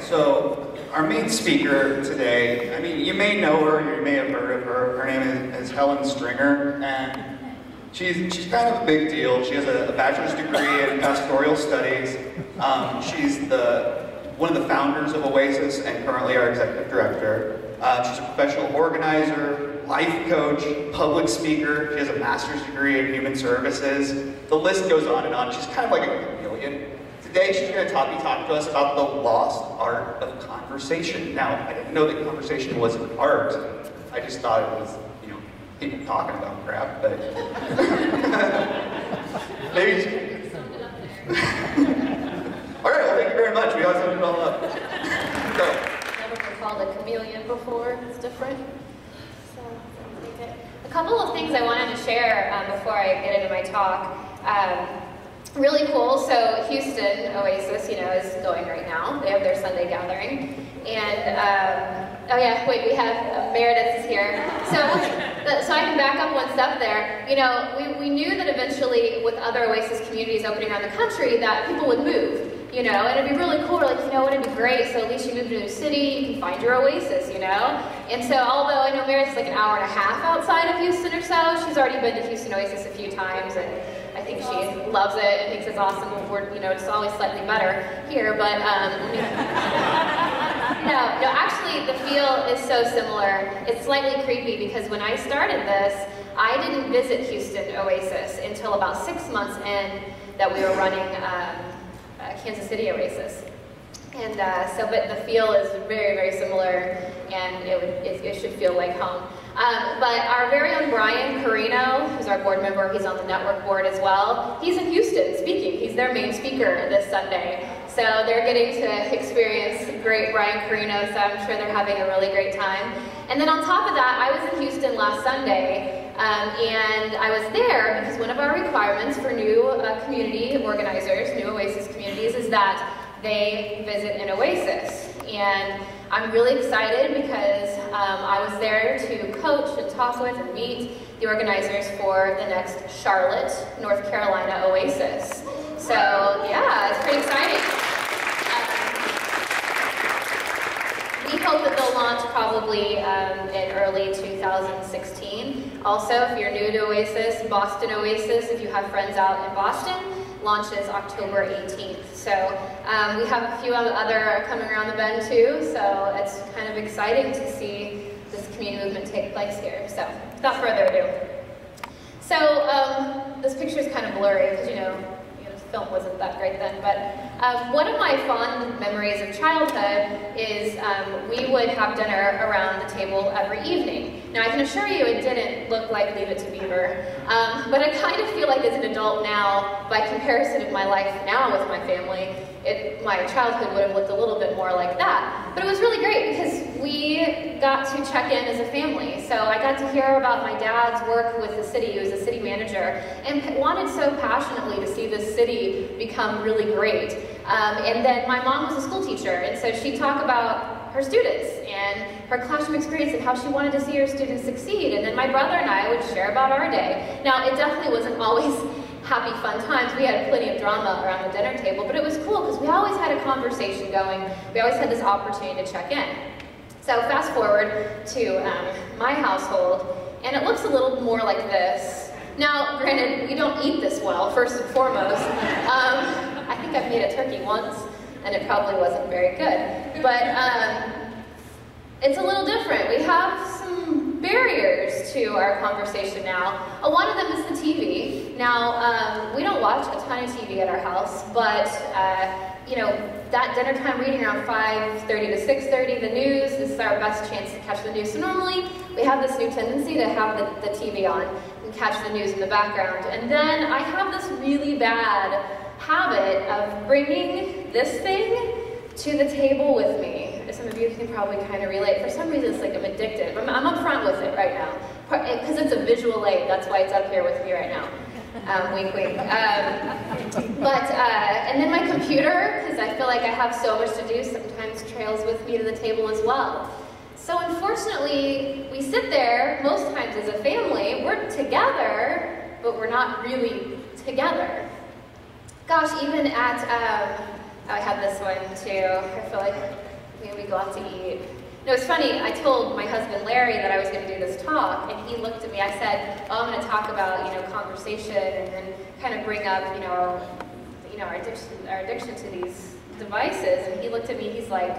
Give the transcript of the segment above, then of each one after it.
so our main speaker today, I mean, you may know her, you may have heard of her. Her name is Helen Stringer, and she's kind of a big deal. She has a bachelor's degree in Pastoral Studies. She's one of the founders of Oasis and currently our executive director. She's a professional organizer, life coach, public speaker. She has a master's degree in human services. The list goes on and on. She's kind of like a chameleon. Today she's going to be talking to us about the lost art of conversation. Now, I didn't know that conversation was an art. I just thought it was, people talking about crap, but maybe. All right, well, thank you very much. We all summed it all up. Never been called a chameleon before. It's different. So, take it. A couple of things I wanted to share before I get into my talk. Really cool. So Houston, Oasis, is going right now. They have their Sunday gathering. And, oh yeah, wait, we have, Meredith is here. So I can back up one step there. We knew that eventually with other Oasis communities opening around the country that people would move, and it'd be really cool. We're like, it'd be great. So at least you move to a new city, you can find your Oasis, And so although I know Meredith's like an hour and a half outside of Houston or so, she's already been to Houston Oasis a few times, and I think she loves it and thinks it's awesome. We're, it's always slightly better here, but no, actually the feel is so similar. It's slightly creepy because when I started this, I didn't visit Houston Oasis until about 6 months in that we were running Kansas City Oasis. And but the feel is very, very similar, and it should feel like home. But our very own Brian Carino, who's our board member, he's on the network board as well. He's in Houston speaking. He's their main speaker this Sunday. So they're getting to experience great Brian Carino, so I'm sure they're having a really great time. And then on top of that, I was in Houston last Sunday, and I was there because one of our requirements for new community organizers, new Oasis communities, is that they visit an Oasis. And I'm really excited because I was there to coach and talk with and meet the organizers for the next Charlotte, North Carolina Oasis. So yeah, it's pretty exciting. We hope that they'll launch probably in early 2016. Also, if you're new to Oasis, Boston Oasis, if you have friends out in Boston, launches October 18th. So we have a few other coming around the bend too, so it's kind of exciting to see this community movement take place here. So without further ado. So this picture is kind of blurry because film wasn't that great then, but one of my fond memories of childhood is we would have dinner around the table every evening. Now I can assure you it didn't look like Leave It to Beaver, but I kind of feel like as an adult now, by comparison of my life now with my family, my childhood would have looked a little bit more like that. But it was really great because we got to check in as a family. So I got to hear about my dad's work with the city. He was a city manager and wanted so passionately to see this city become really great. And then my mom was a school teacher, and so she'd talk about her students and her classroom experience and how she wanted to see her students succeed. And then my brother and I would share about our day. Now, it definitely wasn't always happy, fun times. We had plenty of drama around the dinner table, but it was cool because we always had a conversation going. We always had this opportunity to check in. So fast forward to my household, and it looks a little more like this. Now, granted, we don't eat this well, first and foremost. I think I've made a turkey once, and it probably wasn't very good. But it's a little different. We have some barriers to our conversation now. One of them is the TV. Now, we don't watch a ton of TV at our house, but that dinner time reading around 5:30 to 6:30, the news, this is our best chance to catch the news. So normally, we have this new tendency to have the TV on and catch the news in the background. And then I have this really bad habit of bringing this thing to the table with me. Some of you can probably kind of relate. For some reason, it's like I'm addicted. I'm up front with it right now. Because it's a visual aid, that's why it's up here with me right now. Wink, wink. And then my computer, because I feel like I have so much to do, sometimes trails with me to the table as well. So unfortunately, we sit there most times as a family. We're together, but we're not really together. Gosh, even at, I have this one too. I feel like we go out to eat. No, it's funny, I told my husband Larry that I was going to do this talk, and he looked at me, I said, oh, I'm going to talk about, conversation, and then kind of bring up, our addiction to these devices, and he looked at me, he's like,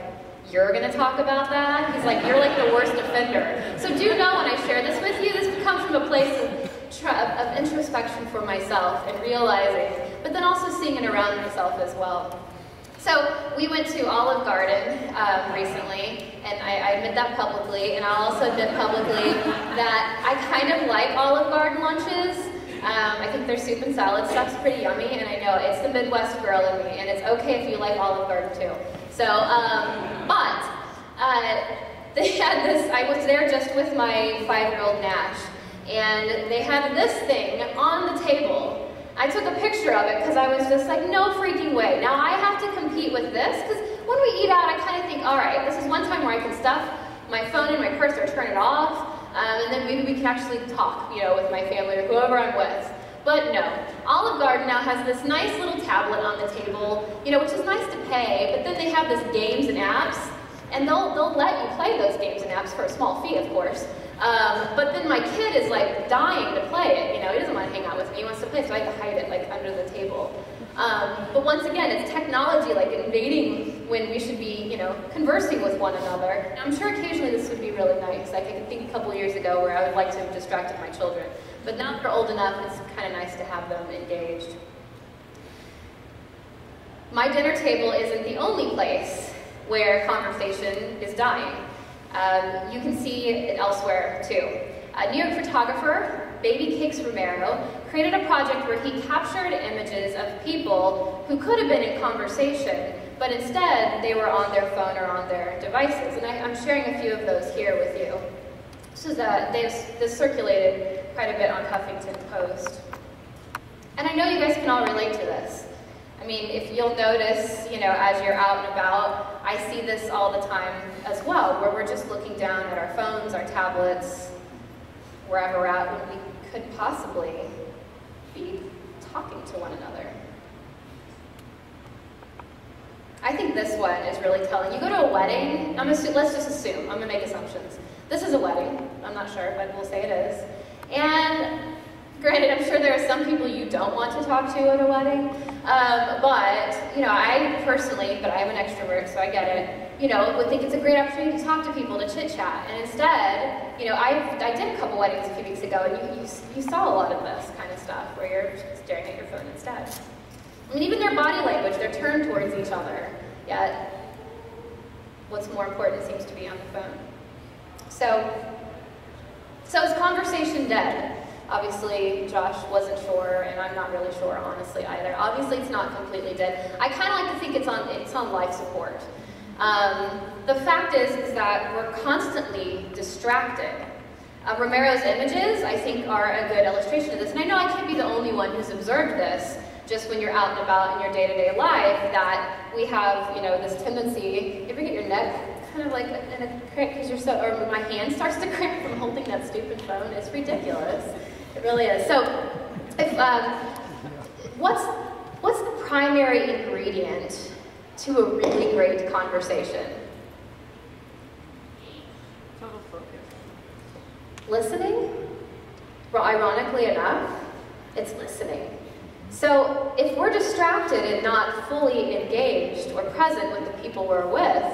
you're going to talk about that? He's like, you're like the worst offender. So do know when I share this with you, this comes from a place of introspection for myself and realizing, but then also seeing it around myself as well. So we went to Olive Garden recently, and I admit that publicly, and I'll also admit publicly that I kind of like Olive Garden lunches. I think their soup and salad stuff's pretty yummy, and I know it's the Midwest girl in me, and it's okay if you like Olive Garden too. So, they had this, I was there just with my 5-year-old Nash, and they had this thing on the table. I took a picture of it because I was just like, no freaking way. Now I have to compete with this, because when we eat out, I kind of think, all right, this is one time where I can stuff my phone in my purse or turn it off, and then maybe we can actually talk, with my family or whoever I'm with. But no, Olive Garden now has this nice little tablet on the table, which is nice to pay, but then they have this games and apps, and they'll let you play those games and apps for a small fee, of course. But then my kid is like dying to play it, he doesn't want to hang out with me, he wants to play, so I have to hide it like under the table. But once again, it's technology like invading when we should be, conversing with one another. And I'm sure occasionally this would be really nice. Like I can think a couple years ago where I would like to have distracted my children. But now they're old enough, it's kind of nice to have them engaged. My dinner table isn't the only place where conversation is dying. You can see it elsewhere too. A New York photographer, Baby Cakes Romero, created a project where he captured images of people who could have been in conversation, but instead they were on their phone or on their devices. And I'm sharing a few of those here with you. This circulated quite a bit on Huffington Post. And I know you guys can all relate to this. I mean, if you'll notice, as you're out and about, I see this all the time as well, where we're just looking down at our phones, our tablets, wherever we're at, when we could possibly be talking to one another. I think this one is really telling. You go to a wedding, let's just assume, I'm gonna make assumptions. This is a wedding, I'm not sure, but we'll say it is. And granted, I'm sure there are some people you don't want to talk to at a wedding, but, I personally, but I'm an extrovert, so I get it, would think it's a great opportunity to talk to people, to chit-chat. And instead, I did a couple weddings a few weeks ago, and you saw a lot of this kind of stuff, where you're staring at your phone instead. I mean, even their body language, they're turned towards each other, yet what's more important seems to be on the phone. So is conversation dead? Obviously, Josh wasn't sure, and I'm not really sure, honestly, either. Obviously, it's not completely dead. I kind of like to think it's on life support. The fact is that we're constantly distracted. Romero's images, I think, are a good illustration of this. And I know I can't be the only one who's observed this, just when you're out and about in your day-to-day life, that we have, this tendency, you ever get your neck kind of like in a cramp because or my hand starts to cramp from holding that stupid phone? It's ridiculous. It really is. So, what's the primary ingredient to a really great conversation? Total focus. Listening? Well, ironically enough, it's listening. So if we're distracted and not fully engaged or present with the people we're with,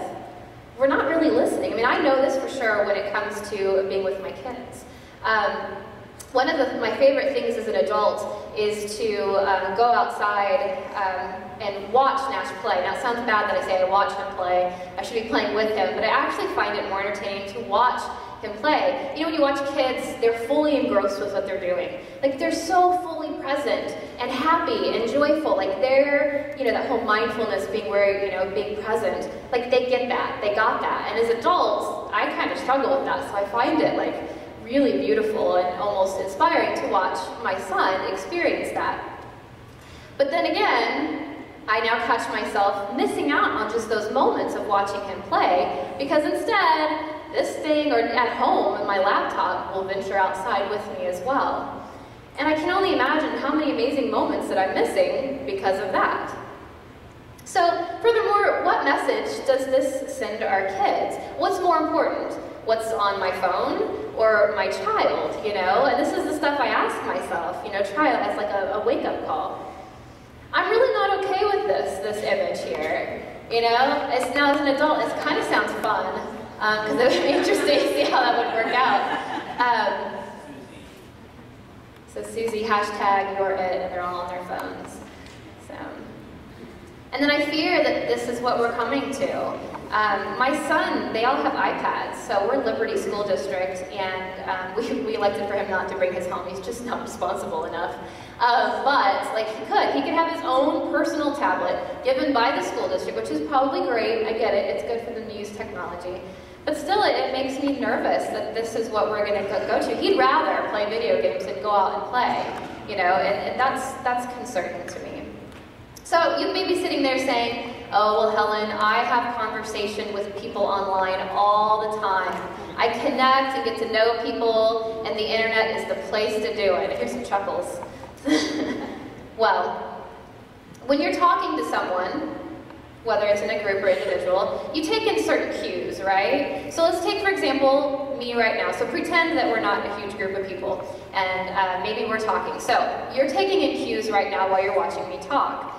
we're not really listening. I mean, I know this for sure when it comes to being with my kids. One of my favorite things as an adult is to go outside and watch Nash play. Now, it sounds bad that I say I watch him play. I should be playing with him, but I actually find it more entertaining to watch him play. When you watch kids, they're fully engrossed with what they're doing. Like, they're so fully present and happy and joyful. Like, they're, that whole mindfulness being where, being present. Like, they get that. They got that. And as adults, I kind of struggle with that, so I find it, really beautiful and almost inspiring to watch my son experience that. But then again, I now catch myself missing out on just those moments of watching him play, because instead, this thing, or at home, my laptop will venture outside with me as well. And I can only imagine how many amazing moments that I'm missing because of that. So, furthermore, what message does this send to our kids? What's more important? What's on my phone or my child, you know? And this is the stuff I ask myself, you know, try it as like a wake-up call. I'm really not okay with this image here, you know? Now as an adult, it kind of sounds fun, because it would be interesting to see how that would work out. So Susie, hashtag you're it, and they're all on their phones. So, and then I fear that this is what we're coming to. My son, they all have iPads, so we're Liberty School District, and we elected for him not to bring his home. He's just not responsible enough. But like he could have his own personal tablet given by the school district, which is probably great. I get it. It's good for them to use technology. But still, it makes me nervous that this is what we're going to go to. He'd rather play video games than go out and play, you know, and that's concerning to me. So you may be sitting there saying, oh, well, Helen, I have conversation with people online all the time. I connect and get to know people, and the internet is the place to do it. Here's some chuckles. Well, when you're talking to someone, whether it's in a group or individual, you take in certain cues, right? So let's take, for example, me right now. So pretend that we're not a huge group of people, and maybe we're talking. So you're taking in cues right now while you're watching me talk.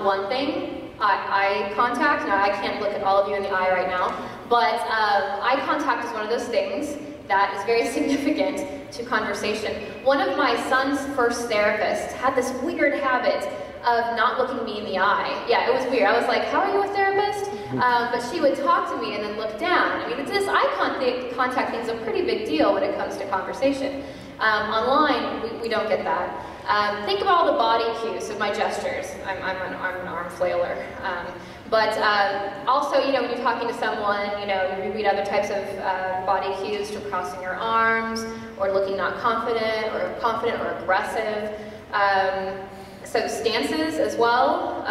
One thing, eye contact. Now, I can't look at all of you in the eye right now, but eye contact is one of those things that is very significant to conversation. One of my son's first therapists had this weird habit of not looking me in the eye. Yeah, it was weird. I was like, how are you a therapist? But she would talk to me and then look down. I mean, this eye contact thing is a pretty big deal when it comes to conversation. Online, we don't get that. Think of all the body cues of my gestures. I'm an arm flailer. But also, you know, when you're talking to someone, you know, you read other types of body cues to crossing your arms, or looking not confident or aggressive. So stances as well,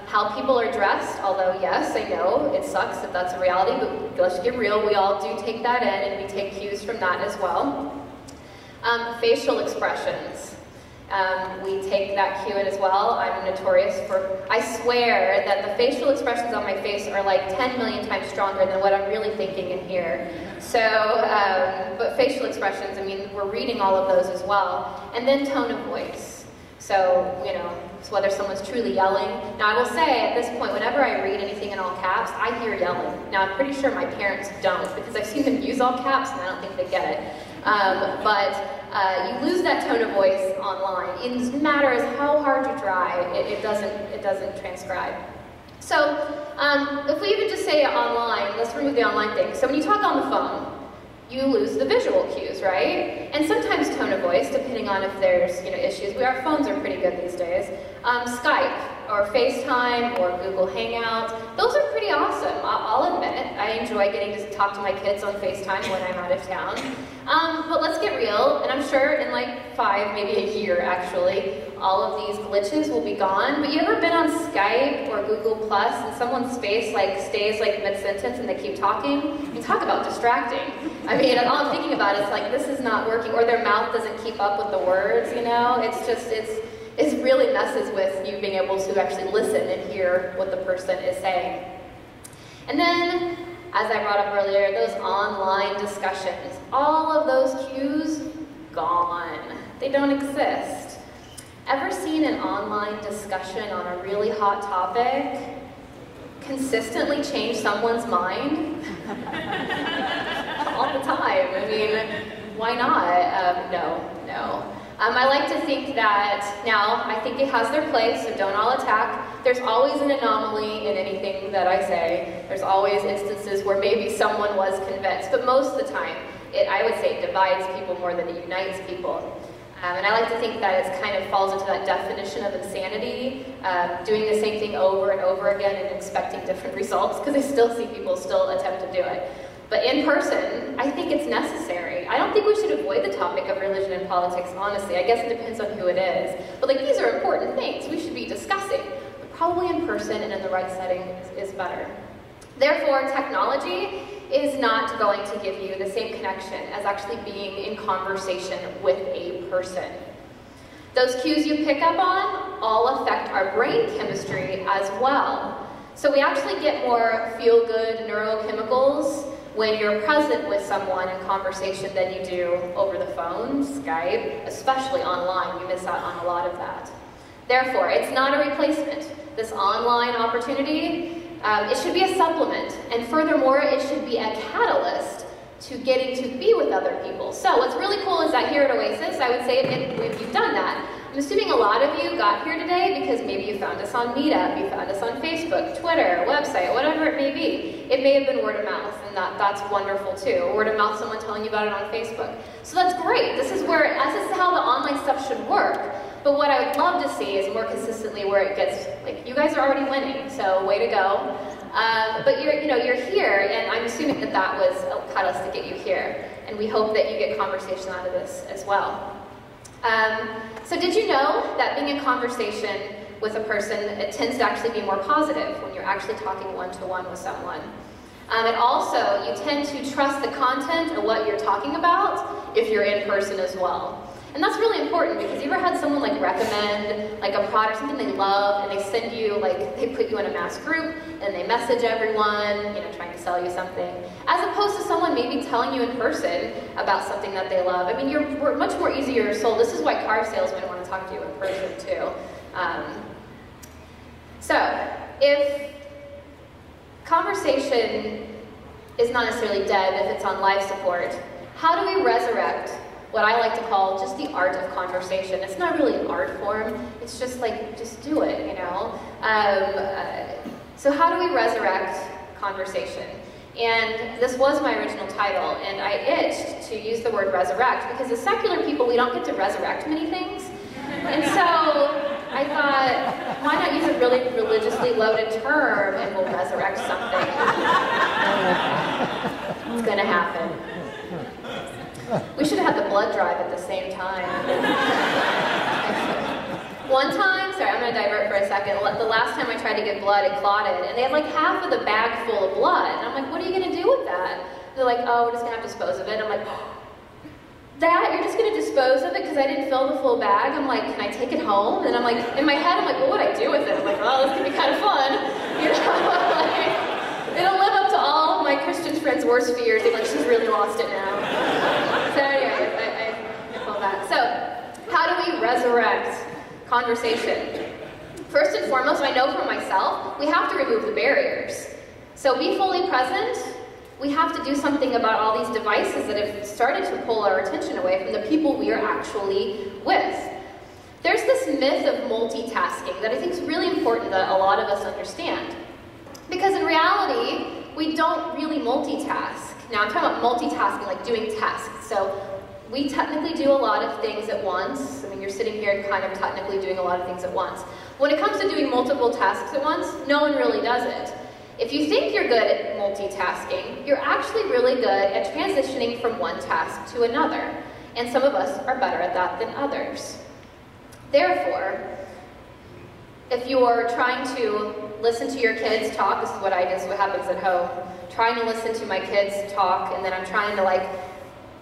how people are dressed, although yes, I know it sucks that that's a reality, but let's get real, we all do take that in, and we take cues from that as well. Facial expressions. We take that cue in as well. I'm notorious for, I swear that the facial expressions on my face are like 10 million times stronger than what I'm really thinking in here. So, but facial expressions, I mean, we're reading all of those as well. And then tone of voice. So, you know, so whether someone's truly yelling. Now, I will say at this point, whenever I read anything in all caps, I hear yelling. Now, I'm pretty sure my parents don't, because I've seen them use all caps and I don't think they get it. You lose that tone of voice online. It doesn't matter as how hard you try, it doesn't transcribe. So, if we even just say online, let's remove the online thing. So when you talk on the phone, you lose the visual cues, right? And sometimes tone of voice, depending on if there's, you know, issues. Our phones are pretty good these days. Skype, or FaceTime, or Google Hangout, those are pretty awesome. I'll admit it. I enjoy getting to talk to my kids on FaceTime when I'm out of town. But let's get real, and I'm sure in like 5, maybe a year actually, all of these glitches will be gone. But you ever been on Skype or Google Plus and someone's face like stays like mid-sentence and they keep talking? You talk about distracting. I mean, all I'm thinking about is like, this is not working, or their mouth doesn't keep up with the words, you know? It's just, it really messes with you being able to actually listen and hear what the person is saying. And then, as I brought up earlier, those online discussions, all of those cues, gone. They don't exist. Ever seen an online discussion on a really hot topic consistently change someone's mind? All the time. I mean, why not? No. I like to think that, now, I think it has their place, so don't all attack. There's always an anomaly in anything that I say. There's always instances where maybe someone was convinced, but most of the time, I would say it divides people more than it unites people. And I like to think that it kind of falls into that definition of insanity, doing the same thing over and over again and expecting different results, because I still see people still attempt to do it. But in person, I think it's necessary. I don't think we should avoid the topic of religion and politics, honestly. I guess it depends on who it is. But like, these are important things we should be discussing. But probably in person and in the right setting is better. Therefore, technology is not going to give you the same connection as actually being in conversation with a person. Those cues you pick up on all affect our brain chemistry as well. So we actually get more feel-good neurochemicals when you're present with someone in conversation than you do over the phone, Skype, especially online. You miss out on a lot of that. Therefore, it's not a replacement. This online opportunity, it should be a supplement. And furthermore, it should be a catalyst to getting to be with other people. So what's really cool is that here at Oasis, I would say if you've done that, I'm assuming a lot of you got here today because maybe you found us on Meetup, you found us on Facebook, Twitter, website, whatever it may be. It may have been word of mouth, and that's wonderful too. Word of mouth, someone telling you about it on Facebook. So that's great. This is how the online stuff should work. But what I would love to see is more consistently where it gets, like, you guys are already winning, so way to go. But you're here, and I'm assuming that was a catalyst to get you here. And we hope that you get conversation out of this as well. So did you know that being in conversation with a person, it tends to actually be more positive when you're actually talking one-to-one with someone? And also, you tend to trust the content of what you're talking about if you're in person as well. And that's really important because you ever had someone like recommend like a product, something they love, and they send you, like, they put you in a mass group and they message everyone, trying to sell you something, as opposed to someone maybe telling you in person about something that they love. I mean, we're much more easier sold. This is why car salesmen want to talk to you in person too. So if conversation is not necessarily dead, if it's on life support, how do we resurrect what I like to call just the art of conversation? It's not really an art form, it's just like, just do it, So how do we resurrect conversation? And this was my original title, and I itched to use the word resurrect because as secular people, we don't get to resurrect many things. And so I thought, why not use a really religiously loaded term and we'll resurrect something? It's gonna happen. We should have had the blood drive at the same time. One time, sorry, I'm going to divert for a second. The last time I tried to get blood, it clotted, and they had like half of the bag full of blood. And I'm like, what are you going to do with that? They're like, oh, we're just going to have to dispose of it. I'm like, that? You're just going to dispose of it because I didn't fill the full bag? I'm like, can I take it home? And I'm like, in my head, I'm like, what would I do with it? I'm like, oh, this could be kind of fun. It'll live up to all of my Christian friends' worst fears. They're like, she's really lost it now. So anyway, I feel that. So, how do we resurrect conversation? First and foremost, I know for myself, we have to remove the barriers. So be fully present. We have to do something about all these devices that have started to pull our attention away from the people we are actually with. There's this myth of multitasking that I think is really important that a lot of us understand. Because in reality, we don't really multitask. Now, I'm talking about multitasking, like doing tasks. So we technically do a lot of things at once. I mean, you're sitting here kind of technically doing a lot of things at once. When it comes to doing multiple tasks at once, no one really does it. If you think you're good at multitasking, you're actually really good at transitioning from one task to another. And some of us are better at that than others. Therefore, if you're trying to listen to your kids talk, this is what happens at home, trying to listen to my kids talk, and then I'm trying to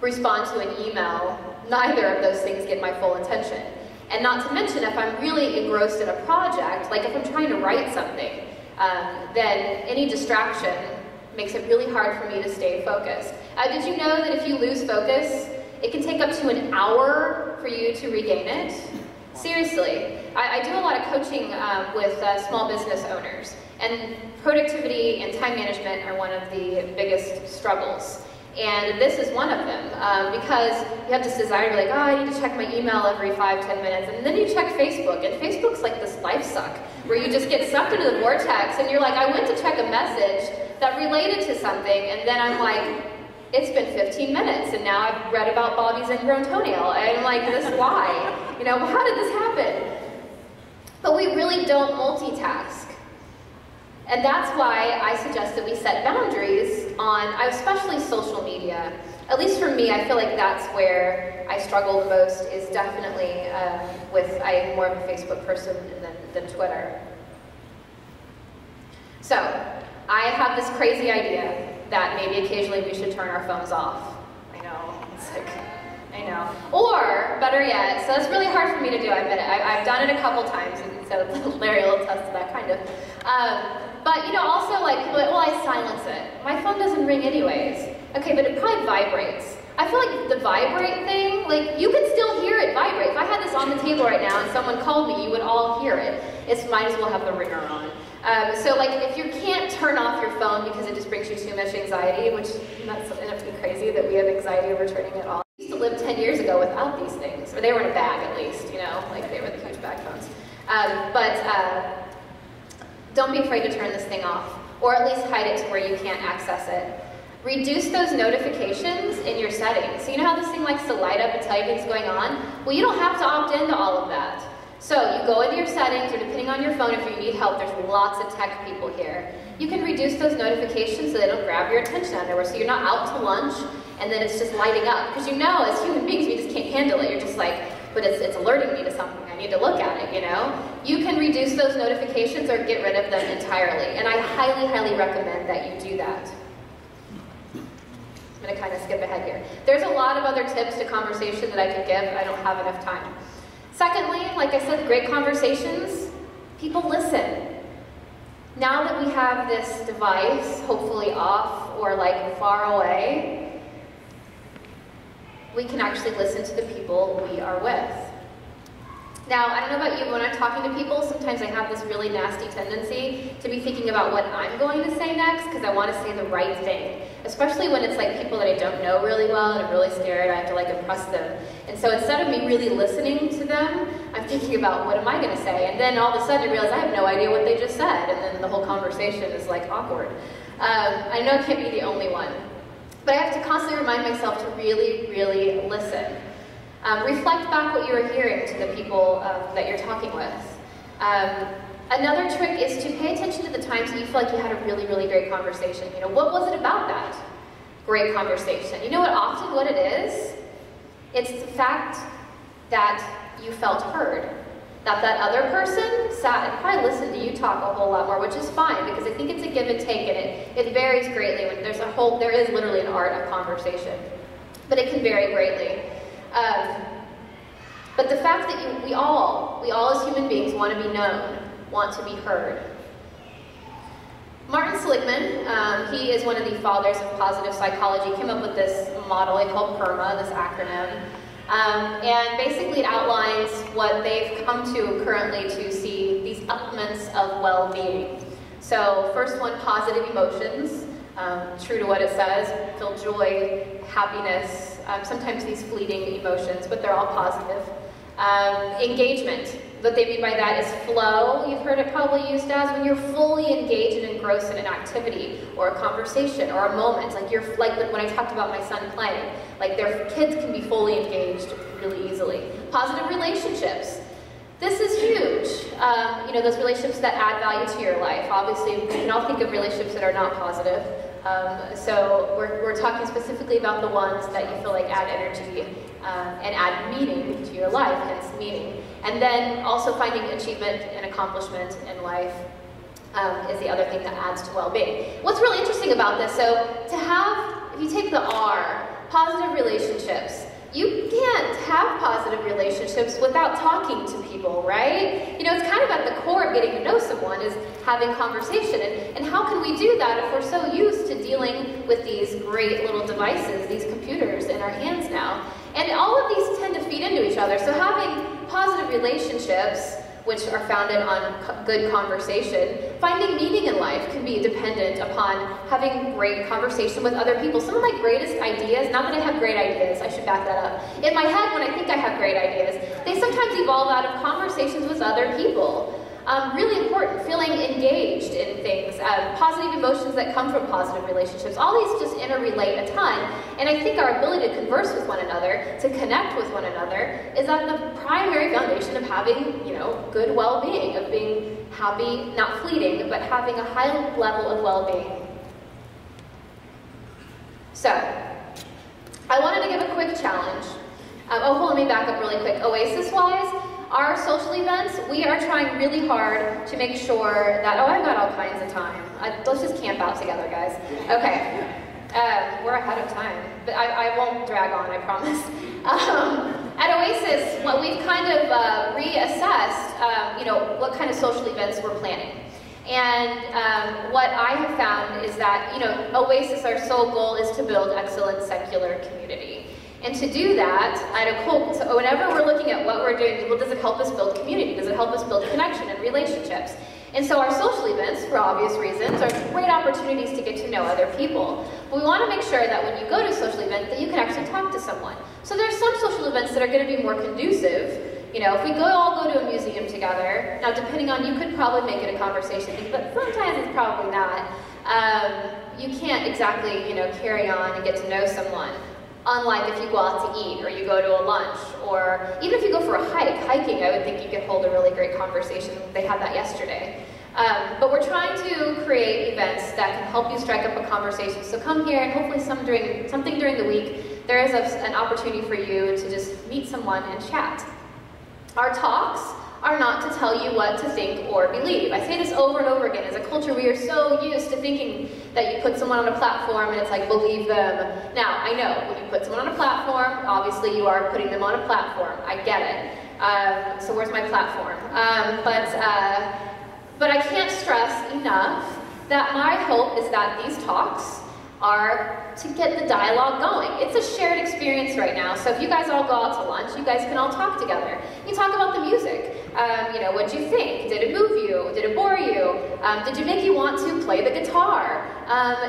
respond to an email, neither of those things get my full attention. And not to mention, if I'm really engrossed in a project, like if I'm trying to write something, then any distraction makes it really hard for me to stay focused. Did you know that if you lose focus, it can take up to an hour for you to regain it? Seriously. I do a lot of coaching with small business owners, and productivity and time management are one of the biggest struggles. And this is one of them, because you have this desire to be like, oh, I need to check my email every 5-10 minutes, and then you check Facebook, and Facebook's like this life suck, where you just get sucked into the vortex, and you're like, I went to check a message that related to something, and then I'm like, it's been 15 minutes, and now I've read about Bobby's ingrown toenail, and I'm like, why? How did this happen? But we really don't multitask. And that's why I suggest that we set boundaries on, especially social media. At least for me, I feel like that's where I struggle the most, is definitely I'm more of a Facebook person than Twitter. So, I have this crazy idea that maybe occasionally we should turn our phones off. I know, I know. Or, better yet, so it's really hard for me to do, I admit it. I've done it a couple times, and so Larry will attest to that, kind of. But, you know, also, like, people are like, well, I silence it. My phone doesn't ring anyways. Okay, but it probably vibrates. I feel like the vibrate thing, like, you could still hear it vibrate. If I had this on the table right now and someone called me, you would all hear it. It might as well have the ringer on. So, like, if you can't turn off your phone because it just brings you too much anxiety, which that's enough to be crazy that we have anxiety over turning it off. I used to live 10 years ago without these things, or they were in a bag at least, you know, like they were the huge bag phones. Don't be afraid to turn this thing off, or at least hide it to where you can't access it. Reduce those notifications in your settings. So you know how this thing likes to light up and tell you things going on? Well, you don't have to opt into all of that. So you go into your settings, or depending on your phone, if you need help, there's lots of tech people here. You can reduce those notifications so they don't grab your attention everywhere. So you're not out to lunch and then it's just lighting up. Because you know, as human beings, we just can't handle it. You're just like, but it's alerting me to something. I need to look at it, you know? You can reduce those notifications or get rid of them entirely. And I highly, highly recommend that you do that. I'm going to kind of skip ahead here. There's a lot of other tips to conversation that I could give. I don't have enough time. Secondly, like I said, great conversations, people listen. Now that we have this device, hopefully off or like far away, we can actually listen to the people we are with. Now, I don't know about you, but when I'm talking to people, sometimes I have this really nasty tendency to be thinking about what I'm going to say next, because I want to say the right thing. Especially when it's like people that I don't know really well, and I'm really scared, I have to like impress them. And so instead of me really listening to them, I'm thinking about what am I going to say? And then all of a sudden I realize I have no idea what they just said, and then the whole conversation is like awkward. I know I can't be the only one, but I have to constantly remind myself to really, really listen. Reflect back what you are hearing to the people that you're talking with. Another trick is to pay attention to the times that you feel like you had a really, really great conversation. You know, what was it about that great conversation? You know what it is? It's the fact that you felt heard. That other person sat and probably listened to you talk a whole lot more, which is fine, because I think it's a give and take, and it varies greatly. When there is literally an art of conversation, but it can vary greatly. But the fact that we all as human beings want to be known, want to be heard. Martin Seligman, he is one of the fathers of positive psychology, came up with this model called PERMA, this acronym. And basically it outlines what they've come to currently to see these elements of well-being. So first one, positive emotions. True to what it says, feel joy, happiness, sometimes these fleeting emotions, but they're all positive. Engagement, what they mean by that is flow. You've heard it probably used as when you're fully engaged and engrossed in an activity or a conversation or a moment. Like when I talked about my son playing, like their kids can be fully engaged really easily. Positive relationships. This is huge. You know, those relationships that add value to your life. Obviously, we can all think of relationships that are not positive. So we're talking specifically about the ones that you feel like add energy and add meaning to your life, hence meaning. And then also finding achievement and accomplishment in life is the other thing that adds to well-being. What's really interesting about this, so if you take the R, positive relationships, you can't have positive relationships without talking to people, right? You know, it's kind of at the core of getting to know someone is having conversation. And how can we do that if we're so used to dealing with these great little devices, these computers in our hands now? And all of these tend to feed into each other. So having positive relationships, which are founded on good conversation, finding meaning in life can be dependent upon having great conversation with other people. Some of my greatest ideas, not that I have great ideas, I should back that up. In my head, when I think I have great ideas, they sometimes evolve out of conversations with other people. Really important, feeling engaged in things, positive emotions that come from positive relationships. All these just interrelate a ton, and I think our ability to converse with one another, to connect with one another, is at the primary foundation of having, you know, good well-being, of being happy, not fleeting, but having a high level of well-being. So, I wanted to give a quick challenge. Let me back up really quick. Oasis-wise, our social events, we are trying really hard to make sure that, I've got all kinds of time. Let's just camp out together, guys. Okay, we're ahead of time, but I won't drag on, I promise. At Oasis, what we've kind of reassessed, you know, what kind of social events we're planning. And what I have found is that, Oasis, our sole goal is to build excellent secular community. And to do that, so whenever we're looking at what we're doing, well, does it help us build community? Does it help us build connection and relationships? And so our social events, for obvious reasons, are great opportunities to get to know other people. But we want to make sure that when you go to a social event, that you can actually talk to someone. So there's some social events that are going to be more conducive. If we all go to a museum together, now depending on, you could probably make it a conversation, but sometimes it's probably not. You can't exactly, carry on and get to know someone. Unlike if you go out to eat, or you go to a lunch, or even if you go for a hike. Hiking, I would think you could hold a really great conversation. They had that yesterday. But we're trying to create events that can help you strike up a conversation. So come here, and hopefully something during the week, there is an opportunity for you to just meet someone and chat. Our talks are not to tell you what to think or believe. I say this over and over again. As a culture, we are so used to thinking that you put someone on a platform and it's like, believe them. Now, I know, when you put someone on a platform, obviously you are putting them on a platform. I get it. So where's my platform? But I can't stress enough that my hope is that these talks are to get the dialogue going. It's a shared experience right now, so if you guys all go out to lunch, you guys can all talk together. You talk about the music. What'd you think? Did it move you? Did it bore you? Did it make you want to play the guitar?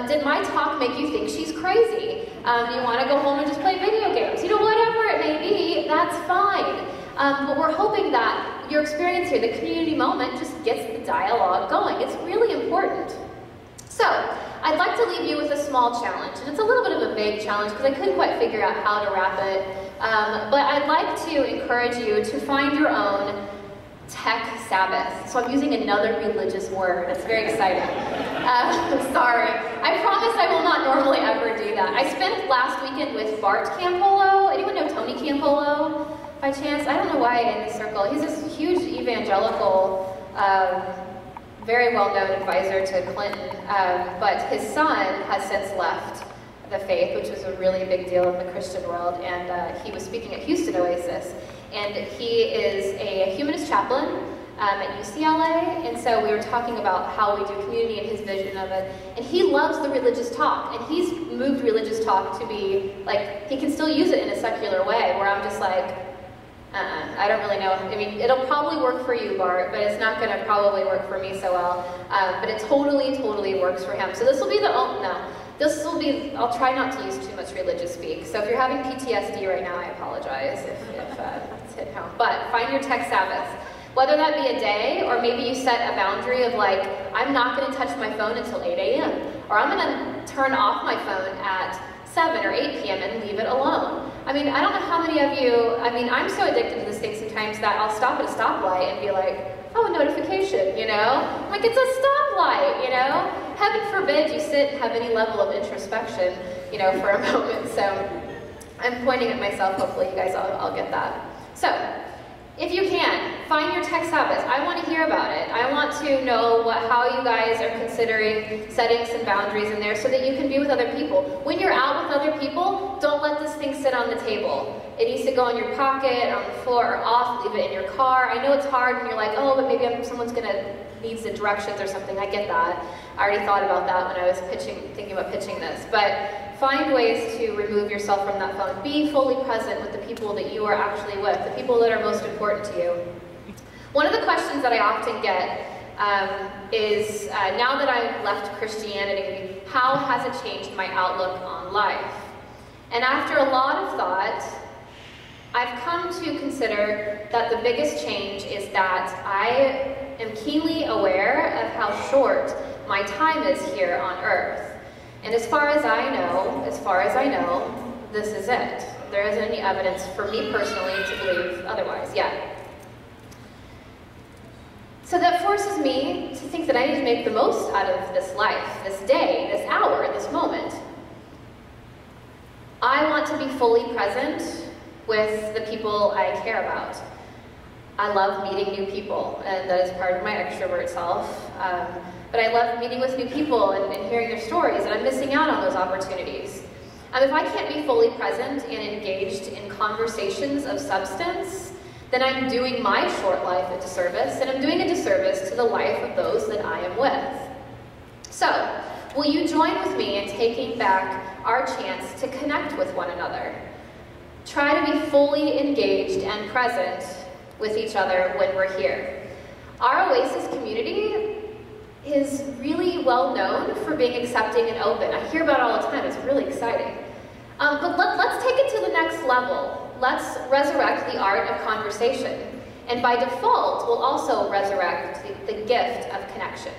Did my talk make you think she's crazy? Do you want to go home and just play video games? Whatever it may be, that's fine. But we're hoping that your experience here, the community moment, just gets the dialogue going. It's really important. So, I'd like to leave you with a small challenge, and it's a little bit of a vague challenge because I couldn't quite figure out how to wrap it, but I'd like to encourage you to find your own tech Sabbath. So I'm using another religious word. It's very exciting. Sorry. I promise I will not normally ever do that. I spent last weekend with Bart Campolo. Anyone know Tony Campolo by chance? I don't know why in this circle. He's this huge evangelical, very well-known advisor to Clinton, but his son has since left the faith, which was a really big deal in the Christian world, and he was speaking at Houston Oasis, and he is a humanist chaplain at UCLA, and so we were talking about how we do community and his vision of it, and he loves the religious talk, and he's moved religious talk to be, like, he can still use it in a secular way, where I'm just like, I don't really know. I mean, it'll probably work for you, Bart, but it's not going to probably work for me so well. But it totally works for him. So this will be I'll try not to use too much religious speak. So if you're having PTSD right now, I apologize if it's hit home. But find your tech Sabbath. Whether that be a day, or maybe you set a boundary of like, I'm not going to touch my phone until 8 a.m. Or I'm going to turn off my phone at 7 or 8 p.m. and leave it alone. I mean, I don't know how many of you, I'm so addicted to this thing sometimes that I'll stop at a stoplight and be like, oh, a notification, Like, it's a stoplight, Heaven forbid you sit and have any level of introspection, for a moment. So I'm pointing at myself. Hopefully you guys all get that. So, if you can, find your tech Sabbath. I want to hear about it. I want to know how you guys are considering setting some boundaries in there so that you can be with other people. When you're out with other people, don't let this thing sit on the table. It needs to go in your pocket, on the floor, or off, leave it in your car. I know it's hard when you're like, oh, but maybe someone's needs the directions or something. I get that. I already thought about that when I was thinking about pitching this. But find ways to remove yourself from that phone. Be fully present with the people that you are actually with, the people that are most important to you. One of the questions that I often get is, now that I've left Christianity, how has it changed my outlook on life? And after a lot of thought, I've come to consider that the biggest change is that I am keenly aware of how short my time is here on earth. And as far as I know, this is it. There isn't any evidence for me personally to believe otherwise yet. So that forces me to think that I need to make the most out of this life, this day, this hour, this moment. I want to be fully present with the people I care about. I love meeting new people, and that is part of my extrovert self. But I love meeting with new people and hearing their stories, and I'm missing out on those opportunities. If I can't be fully present and engaged in conversations of substance, then I'm doing my short life a disservice, and I'm doing a disservice to the life of those that I am with. So, will you join with me in taking back our chance to connect with one another? Try to be fully engaged and present with each other when we're here. Our Oasis community is really well known for being accepting and open. I hear about it all the time. It's really exciting. But let's take it to the next level. Let's resurrect the art of conversation. And by default, we'll also resurrect the gift of connection.